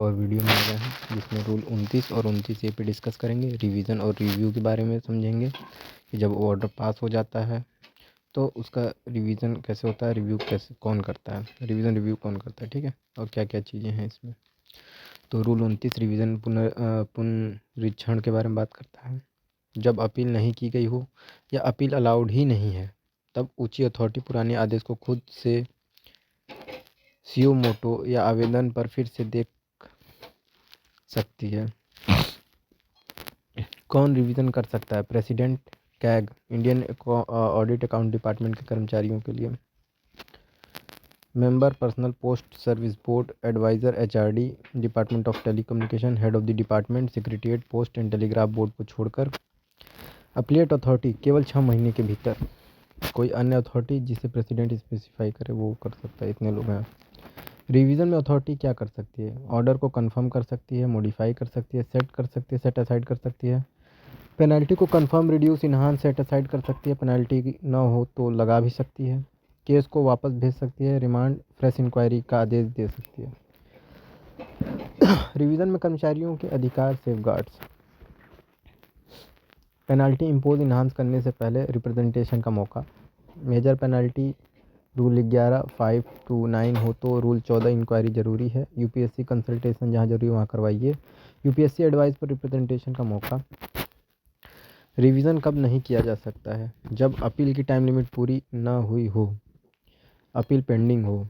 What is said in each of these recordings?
और वीडियो में आ गए हैं जिसमें रूल 29 और 29A पे डिस्कस करेंगे। रिवीजन और रिव्यू के बारे में समझेंगे कि जब ऑर्डर पास हो जाता है तो उसका रिवीजन कैसे होता है, रिव्यू कैसे कौन करता है, रिवीजन रिव्यू कौन करता है, ठीक है, और क्या क्या चीज़ें हैं इसमें। तो रूल 29 रिवीजन पुनरीक्षण के बारे में बात करता है। जब अपील नहीं की गई हो या अपील अलाउड ही नहीं है तब ऊंची अथॉरिटी पुराने आदेश को खुद से सियो मोटो या आवेदन पर फिर से देख सकती है। कौन रिवीजन कर सकता है? President, CAG, Indian audit account department के कर्मचारियों के लिए। Member personnel post service board, adviser HRD, department of telecommunication, head of the department, secretariat, post and telegraph board को छोड़कर। अपीलेट अथॉरिटी केवल 6 महीने के भीतर। कोई अन्य अथॉरिटी जिसे प्रेसिडेंट स्पेसिफाई करे वो कर सकता है। इतने लोग हैं। रिवीजन में अथॉरिटी क्या कर सकती है? ऑर्डर को कंफर्म कर सकती है, मॉडिफाई कर सकती है, सेट कर सकती है, सेट असाइड कर सकती है। पेनल्टी को confirm, reduce, enhance, set aside कर सकती है। पेनल्टी ना हो तो लगा भी सकती है। केस को वापस भेज सकती है। रिमांड, फ्रेश इंक्वायरी का आदेश दे सकती है। रिवीजन में कर्मचारियों के अधिकार, सेफगार्ड्स। पेनल्टी इम्पोज इन्हांस करने से पहले रिप्रेजेंटेशन का मौका। मेजर पेनल्टी रूल 11 5 to 9 हो तो रूल 14 इंक्वायरी जरूरी है। यूपीएससी कंसल्टेशन जहाँ जरूरी वहाँ करवाइए। यूपीएससी एडवाइस पर रिप्रेजेंटेशन का मौका। रिवीजन कब नहीं किया जा सकता है? जब अपील की टाइम लिमिट पूरी ना हुई हो, अपील पेंडिंग हो,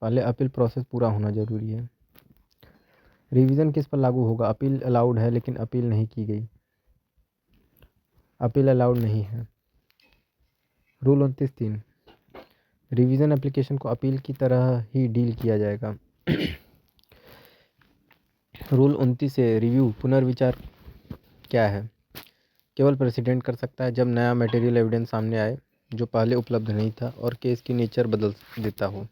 पहले अपील प्रोसेस पूरा होना जरूरी है। रिवीजन किस पर लागू होगा? अपील अलाउड है लेकिन अपील नहीं की गई, अपील अलाउड नहीं है। रूल 29(3) रिवीजन एप्लीकेशन को अपील की तरह ही डील किया जाएगा। रूल 29 से रिव्यू पुनर्विचार क्या है? केवल प्रेसिडेंट कर सकता है जब नया मटेरियल एविडेंस सामने आए जो पहले उपलब्ध नहीं था और केस की नेचर बदल देता हो।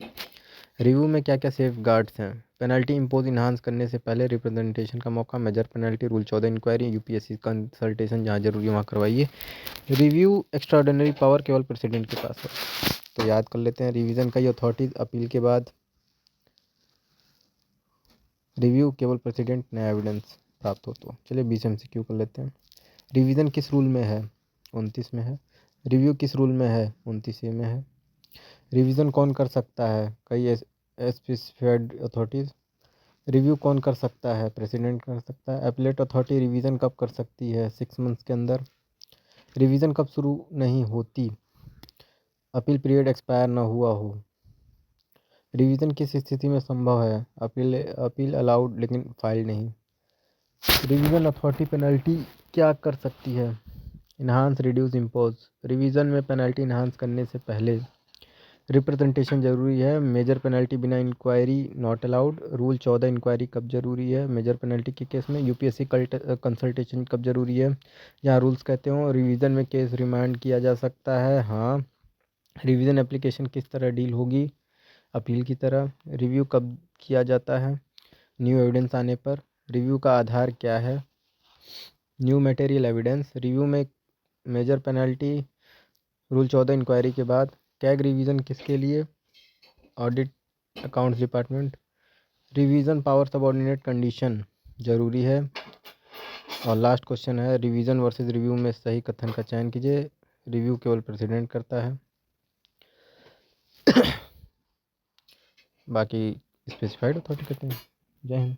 रिव्यू में क्या क्या सेफ गार्ड्स हैं? पेनल्टी इम्पोज इन्हांस करने से पहले रिप्रेजेंटेशन का मौका। Major penalty rule 14 inquiry. UPSC consultation जहाँ जरूरी वहाँ करवाइए। रिव्यू एक्स्ट्राऑर्डिनरी पावर केवल प्रेसिडेंट के पास है। तो याद कर लेते हैं। रिवीजन का ये अथॉरिटीज अपील के बाद। रिव्यू केवल प्रेसिडेंट, नया एविडेंस प्राप्त हो तो। चलिए 20 MCQ कर लेते हैं। रिवीजन किस रूल में है? 29 में है। रिव्यू किस रूल में है? 29A में है। रिवीजन कौन कर सकता है? कई स्पेसिफाइड अथॉरिटीज़। रिव्यू कौन कर सकता है? प्रेसिडेंट कर सकता है। अपीलेट अथॉरिटी रिवीजन कब कर सकती है? 6 मंथ्स के अंदर। रिवीजन कब शुरू नहीं होती? अपील पीरियड एक्सपायर ना हुआ हो। रिवीजन किस स्थिति में संभव है? अपील अलाउड लेकिन फाइल नहीं। रिवीजन अथॉरिटी पेनल्टी क्या कर सकती है? Enhance, reduce, impose. रिवीजन में पेनल्टी इन्हांस करने से पहले रिप्रेजेंटेशन जरूरी है। मेजर पेनल्टी बिना inquiry not allowed. Rule 14 inquiry कब जरूरी है? मेजर पेनल्टी के केस में। यूपीएससी कंसल्टेशन कब जरूरी है? जहाँ रूल्स कहते हो। रिवीजन में केस रिमांड किया जा सकता है, हाँ। रिवीजन एप्लीकेशन किस तरह डील होगी? अपील की तरह। रिव्यू कब किया जाता है? न्यू एविडेंस आने पर। रिव्यू का आधार क्या है? New material evidence. रिव्यू में मेजर पेनल्टी रूल 14 इंक्वायरी के बाद। कैग रिवीजन किसके लिए? Audit accounts department. Revision power subordinate condition जरूरी है। और लास्ट क्वेश्चन है, रिवीजन वर्सेस रिव्यू में सही कथन का चयन कीजिए। रिव्यू केवल प्रेसिडेंट करता है, बाकी स्पेसिफाइड अथॉरिटी करते हैं। जय हिंद।